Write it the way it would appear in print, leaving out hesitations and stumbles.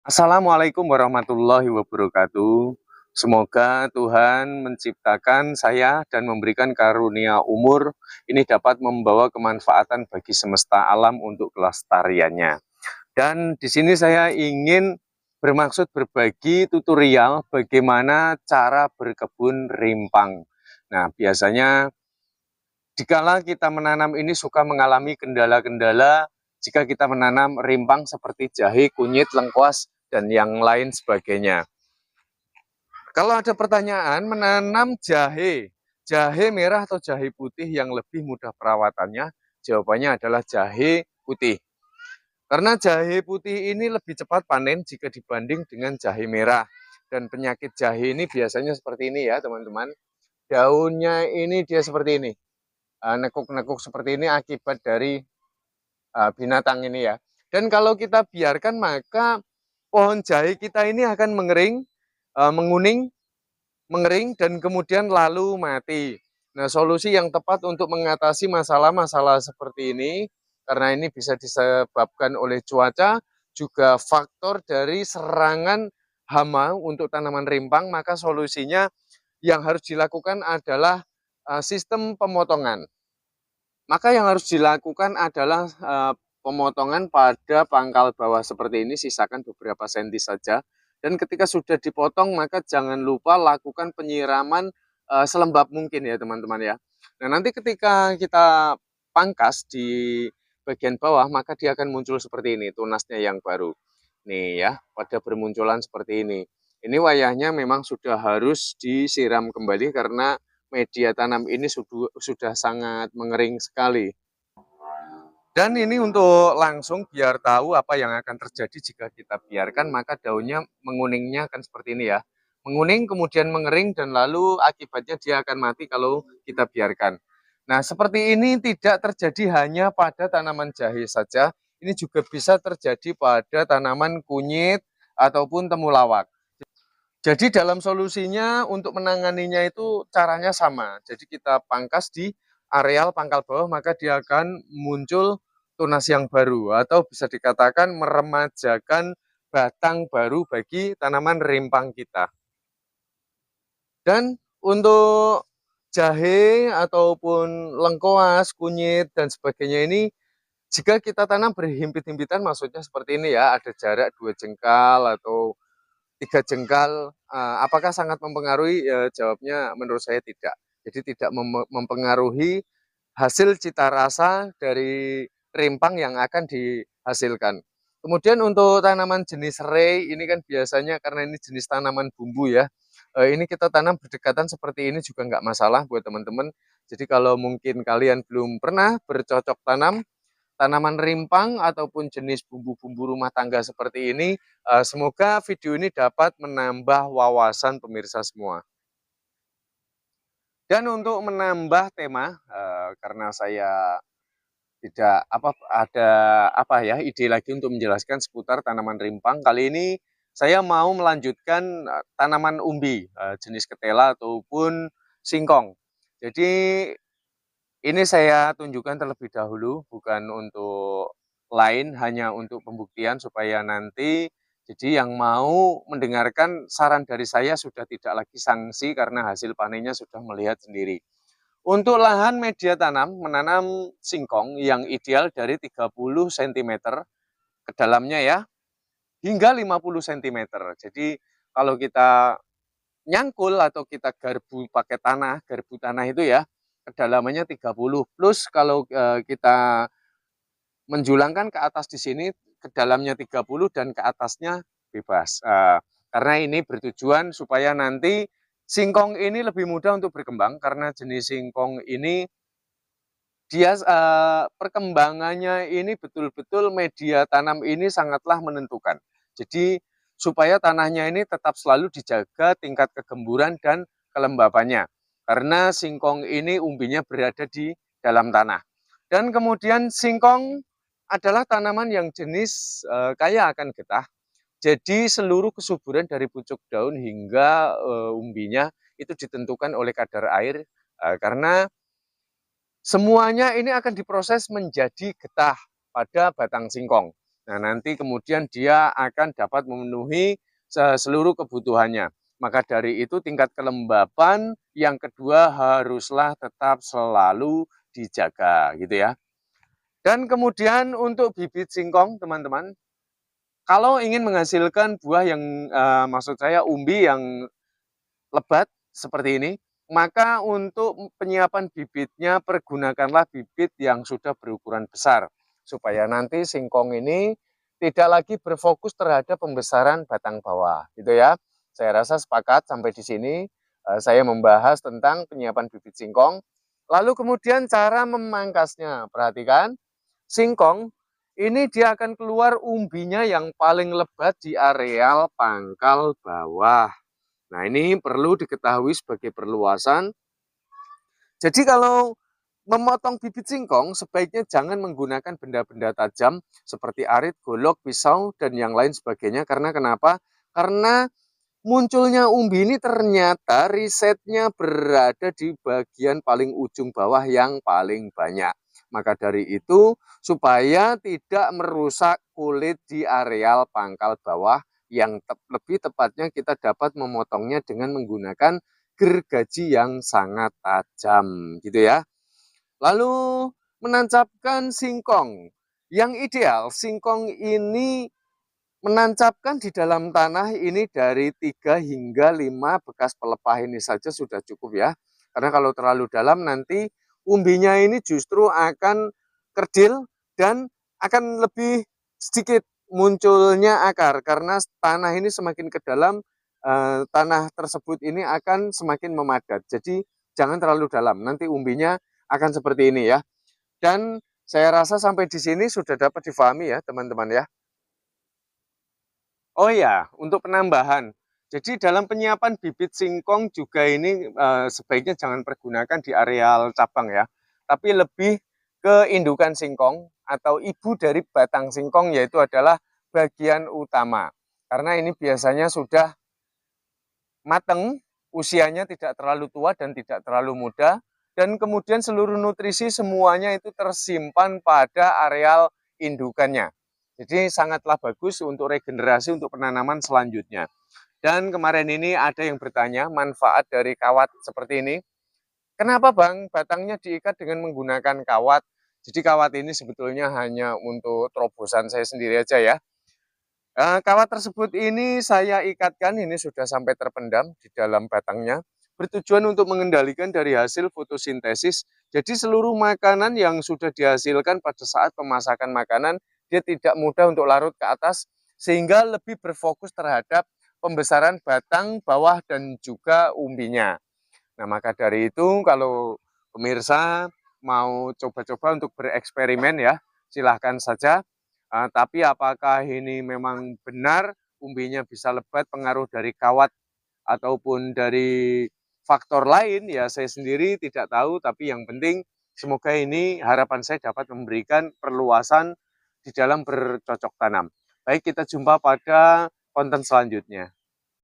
Assalamualaikum warahmatullahi wabarakatuh. Semoga Tuhan menciptakan saya dan memberikan karunia umur ini dapat membawa kemanfaatan bagi semesta alam untuk kelestariannya. Dan di sini saya ingin bermaksud berbagi tutorial bagaimana cara berkebun rimpang. Nah, biasanya dikala kita menanam ini suka mengalami kendala-kendala jika kita menanam rimpang seperti jahe, kunyit, lengkuas, dan yang lain sebagainya. Kalau ada pertanyaan menanam jahe merah atau jahe putih yang lebih mudah perawatannya, jawabannya adalah jahe putih. Karena jahe putih ini lebih cepat panen jika dibanding dengan jahe merah. Dan penyakit jahe ini biasanya seperti ini ya teman-teman. Daunnya ini dia seperti ini. Nekuk-nekuk seperti ini akibat dari binatang ini ya. Dan kalau kita biarkan maka pohon jahe kita ini akan menguning, mengering, dan kemudian lalu mati. Nah, solusi yang tepat untuk mengatasi masalah-masalah seperti ini, karena ini bisa disebabkan oleh cuaca, juga faktor dari serangan hama untuk tanaman rimpang, maka solusinya yang harus dilakukan adalah sistem pemotongan. Maka yang harus dilakukan adalah pemotongan pada pangkal bawah seperti ini, sisakan beberapa senti saja. Dan ketika sudah dipotong, maka jangan lupa lakukan penyiraman selembab mungkin ya teman-teman ya. Nah nanti ketika kita pangkas di bagian bawah, maka dia akan muncul seperti ini, tunasnya yang baru. Nih ya, pada bermunculan seperti ini. Ini wayahnya memang sudah harus disiram kembali karena media tanam ini sudah sangat mengering sekali. Dan ini untuk langsung biar tahu apa yang akan terjadi jika kita biarkan, maka daunnya menguningnya akan seperti ini ya. Menguning, kemudian mengering, dan lalu akibatnya dia akan mati kalau kita biarkan. Nah, seperti ini tidak terjadi hanya pada tanaman jahe saja, ini juga bisa terjadi pada tanaman kunyit ataupun temulawak. Jadi dalam solusinya untuk menanganinya itu caranya sama. Jadi kita pangkas di areal pangkal bawah, maka dia akan muncul tunas yang baru atau bisa dikatakan meremajakan batang baru bagi tanaman rimpang kita. Dan untuk jahe ataupun lengkoas, kunyit, dan sebagainya ini jika kita tanam berhimpit-himpitan, maksudnya seperti ini ya, ada jarak 2 jengkal atau 3 jengkal, apakah sangat mempengaruhi? Jawabnya menurut saya tidak. Jadi tidak mempengaruhi hasil cita rasa dari rimpang yang akan dihasilkan. Kemudian untuk tanaman jenis serai, ini kan biasanya karena ini jenis tanaman bumbu ya, ini kita tanam berdekatan seperti ini juga nggak masalah buat teman-teman. Jadi kalau mungkin kalian belum pernah bercocok tanam, tanaman rimpang ataupun jenis bumbu-bumbu rumah tangga seperti ini. Semoga video ini dapat menambah wawasan pemirsa semua. Dan untuk menambah tema, karena saya tidak ada ide lagi untuk menjelaskan seputar tanaman rimpang. Kali ini saya mau melanjutkan tanaman umbi jenis ketela ataupun singkong. Jadi ini saya tunjukkan terlebih dahulu, bukan untuk lain, hanya untuk pembuktian supaya nanti jadi yang mau mendengarkan saran dari saya sudah tidak lagi sanksi karena hasil panennya sudah melihat sendiri. Untuk lahan media tanam, menanam singkong yang ideal dari 30 cm ke dalamnya ya, hingga 50 cm. Jadi kalau kita nyangkul atau kita garbu tanah itu ya, kedalamannya 30 plus kalau kita menjulangkan ke atas di sini ke dalamnya 30 dan ke atasnya bebas. Karena ini bertujuan supaya nanti singkong ini lebih mudah untuk berkembang karena jenis singkong ini dia perkembangannya ini betul-betul media tanam ini sangatlah menentukan. Jadi supaya tanahnya ini tetap selalu dijaga tingkat kegemburan dan kelembabannya. Karena singkong ini umbinya berada di dalam tanah. Dan kemudian singkong adalah tanaman yang jenis kaya akan getah. Jadi seluruh kesuburan dari pucuk daun hingga umbinya itu ditentukan oleh kadar air karena semuanya ini akan diproses menjadi getah pada batang singkong. Nah, nanti kemudian dia akan dapat memenuhi seluruh kebutuhannya. Maka dari itu tingkat kelembapan yang kedua haruslah tetap selalu dijaga gitu ya. Dan kemudian untuk bibit singkong teman-teman, kalau ingin menghasilkan buah yang maksud saya umbi yang lebat seperti ini, maka untuk penyiapan bibitnya pergunakanlah bibit yang sudah berukuran besar supaya nanti singkong ini tidak lagi berfokus terhadap pembesaran batang bawah gitu ya. Saya rasa sepakat sampai di sini saya membahas tentang penyiapan bibit singkong. Lalu kemudian cara memangkasnya. Perhatikan, singkong ini dia akan keluar umbinya yang paling lebat di areal pangkal bawah. Nah, ini perlu diketahui sebagai perluasan. Jadi kalau memotong bibit singkong, sebaiknya jangan menggunakan benda-benda tajam seperti arit, golok, pisau, dan yang lain sebagainya. Karena kenapa? Karena munculnya umbi ini ternyata risetnya berada di bagian paling ujung bawah yang paling banyak. Maka dari itu, supaya tidak merusak kulit di areal pangkal bawah, yang lebih tepatnya kita dapat memotongnya dengan menggunakan gergaji yang sangat tajam gitu ya. Lalu menancapkan singkong. Yang ideal singkong ini menancapkan di dalam tanah ini dari 3 hingga 5 bekas pelepah ini saja sudah cukup ya. Karena kalau terlalu dalam nanti umbinya ini justru akan kerdil dan akan lebih sedikit munculnya akar. Karena tanah ini semakin ke dalam, tanah tersebut ini akan semakin memadat. Jadi jangan terlalu dalam, nanti umbinya akan seperti ini ya. Dan saya rasa sampai di sini sudah dapat difahami ya teman-teman ya. Oh ya, untuk penambahan. Jadi dalam penyiapan bibit singkong juga ini sebaiknya jangan pergunakan di areal cabang ya. Tapi lebih ke indukan singkong atau ibu dari batang singkong, yaitu adalah bagian utama. Karena ini biasanya sudah mateng, usianya tidak terlalu tua dan tidak terlalu muda. Dan kemudian seluruh nutrisi semuanya itu tersimpan pada areal indukannya. Jadi sangatlah bagus untuk regenerasi untuk penanaman selanjutnya. Dan kemarin ini ada yang bertanya manfaat dari kawat seperti ini. Kenapa Bang batangnya diikat dengan menggunakan kawat? Jadi kawat ini sebetulnya hanya untuk terobosan saya sendiri aja ya. Kawat tersebut ini saya ikatkan, ini sudah sampai terpendam di dalam batangnya, bertujuan untuk mengendalikan dari hasil fotosintesis. Jadi seluruh makanan yang sudah dihasilkan pada saat pemasakan makanan, dia tidak mudah untuk larut ke atas, sehingga lebih berfokus terhadap pembesaran batang, bawah, dan juga umbinya. Nah, maka dari itu kalau pemirsa mau coba-coba untuk bereksperimen ya, silahkan saja. Tapi apakah ini memang benar umbinya bisa lebat pengaruh dari kawat ataupun dari faktor lain, ya saya sendiri tidak tahu, tapi yang penting semoga ini harapan saya dapat memberikan perluasan di dalam bercocok tanam. Baik, kita jumpa pada konten selanjutnya.